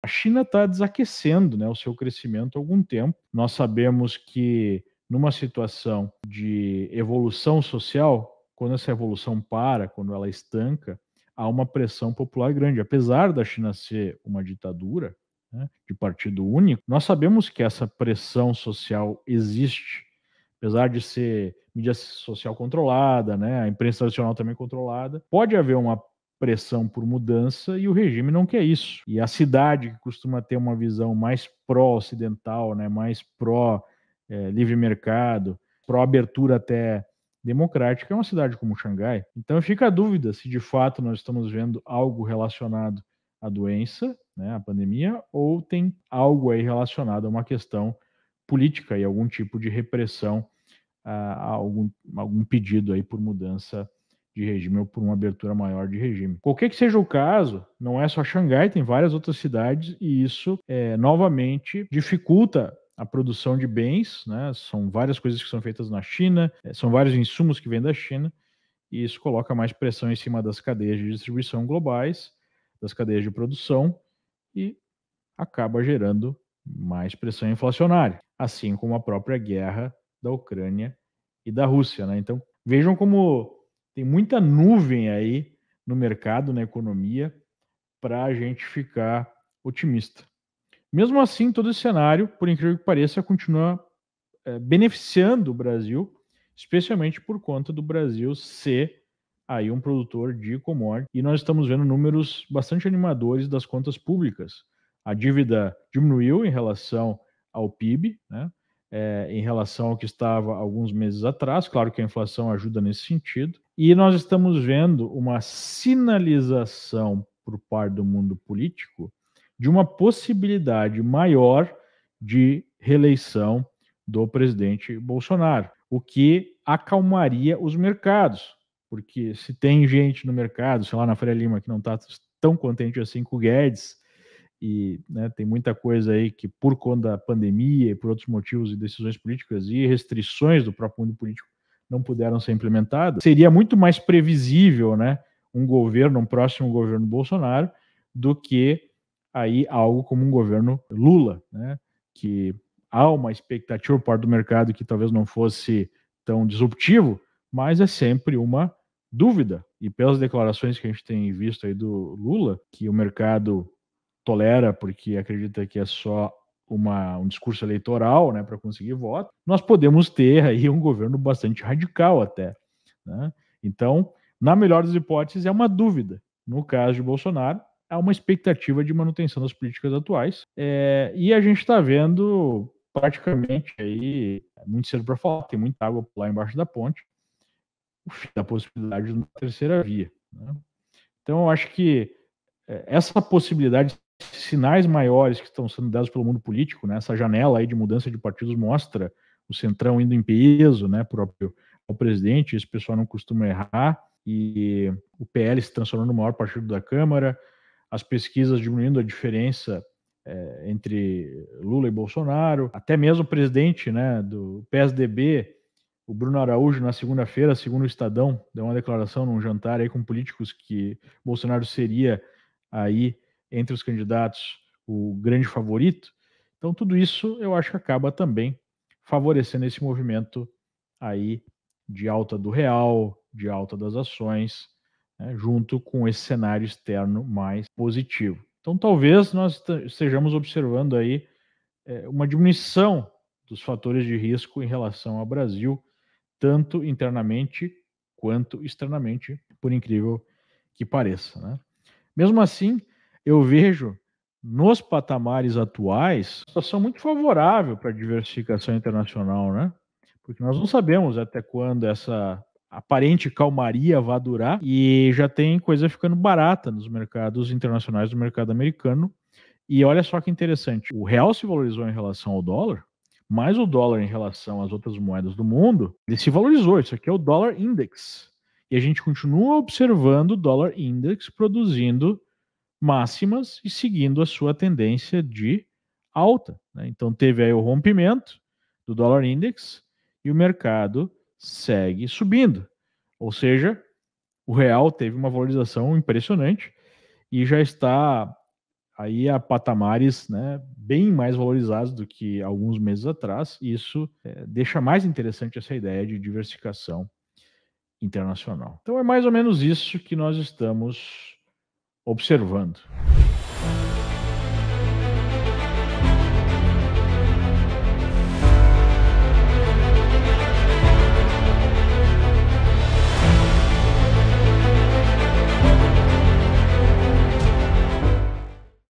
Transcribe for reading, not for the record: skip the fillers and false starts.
China está desaquecendo, né, o seu crescimento há algum tempo. Nós sabemos que numa situação de evolução social, quando essa evolução para, quando ela estanca, há uma pressão popular grande. Apesar da China ser uma ditadura, né, de partido único, nós sabemos que essa pressão social existe, apesar de ser mídia social controlada, né, a imprensa tradicional também controlada, pode haver uma pressão por mudança e o regime não quer isso. E a cidade, que costuma ter uma visão mais pró-ocidental, né, mais pró-livre mercado, pró-abertura até democrática, é uma cidade como Xangai. Então fica a dúvida se de fato nós estamos vendo algo relacionado à doença, né, à pandemia, ou tem algo aí relacionado a uma questão política e algum tipo de repressão a algum pedido aí por mudança de regime ou por uma abertura maior de regime. Qualquer que seja o caso, não é só Xangai, tem várias outras cidades e isso novamente dificulta a produção de bens, né? São várias coisas que são feitas na China, são vários insumos que vêm da China e isso coloca mais pressão em cima das cadeias de distribuição globais, das cadeias de produção e acaba gerando mais pressão inflacionária, assim como a própria guerra da Ucrânia e da Rússia, né? Então, vejam como tem muita nuvem aí no mercado, na economia, para a gente ficar otimista. Mesmo assim, todo esse cenário, por incrível que pareça, continua beneficiando o Brasil, especialmente por conta do Brasil ser aí um produtor de commodity. E nós estamos vendo números bastante animadores das contas públicas. A dívida diminuiu em relação ao PIB, né? Em relação ao que estava alguns meses atrás. Claro que a inflação ajuda nesse sentido. E nós estamos vendo uma sinalização por parte do mundo político de uma possibilidade maior de reeleição do presidente Bolsonaro, o que acalmaria os mercados, porque se tem gente no mercado, sei lá, na Faria Lima, que não está tão contente assim com o Guedes, e né, tem muita coisa aí que por conta da pandemia e por outros motivos e decisões políticas e restrições do próprio mundo político não puderam ser implementadas, seria muito mais previsível, né, um próximo governo Bolsonaro, do que aí algo como um governo Lula, né, que há uma expectativa por parte do mercado que talvez não fosse tão disruptivo, mas é sempre uma dúvida. E pelas declarações que a gente tem visto aí do Lula, que o mercado tolera porque acredita que é só um discurso eleitoral, né, para conseguir voto, nós podemos ter aí um governo bastante radical até, né? Então, na melhor das hipóteses, é uma dúvida. No caso de Bolsonaro, há uma expectativa de manutenção das políticas atuais, e a gente está vendo praticamente aí, muito cedo para falar, tem muita água lá embaixo da ponte, o fim da possibilidade de uma terceira via, né? Então, eu acho que essa possibilidade, sinais maiores que estão sendo dados pelo mundo político, né, essa janela aí de mudança de partidos mostra o Centrão indo em peso, né, próprio ao presidente, esse pessoal não costuma errar, e o PL se transformando no maior partido da Câmara, as pesquisas diminuindo a diferença entre Lula e Bolsonaro, até mesmo o presidente, né, do PSDB, o Bruno Araújo, na segunda-feira, segundo o Estadão, deu uma declaração num jantar aí com políticos que Bolsonaro seria aí, entre os candidatos, o grande favorito. Então, tudo isso eu acho que acaba também favorecendo esse movimento aí de alta do real, de alta das ações, né, junto com esse cenário externo mais positivo. Então, talvez nós estejamos observando aí uma diminuição dos fatores de risco em relação ao Brasil, tanto internamente quanto externamente, por incrível que pareça, né? Mesmo assim, eu vejo nos patamares atuais uma situação muito favorável para a diversificação internacional, né? Porque nós não sabemos até quando essa aparente calmaria vai durar e já tem coisa ficando barata nos mercados internacionais, no mercado americano. E olha só que interessante, o real se valorizou em relação ao dólar, mas o dólar em relação às outras moedas do mundo, ele se valorizou. Isso aqui é o dólar index. E a gente continua observando o dólar index produzindo máximas e seguindo a sua tendência de alta, né? Então teve aí o rompimento do dólar index e o mercado segue subindo. Ou seja, o real teve uma valorização impressionante e já está aí a patamares, né, bem mais valorizados do que alguns meses atrás, e isso deixa mais interessante essa ideia de diversificação internacional. Então é mais ou menos isso que nós estamos observando.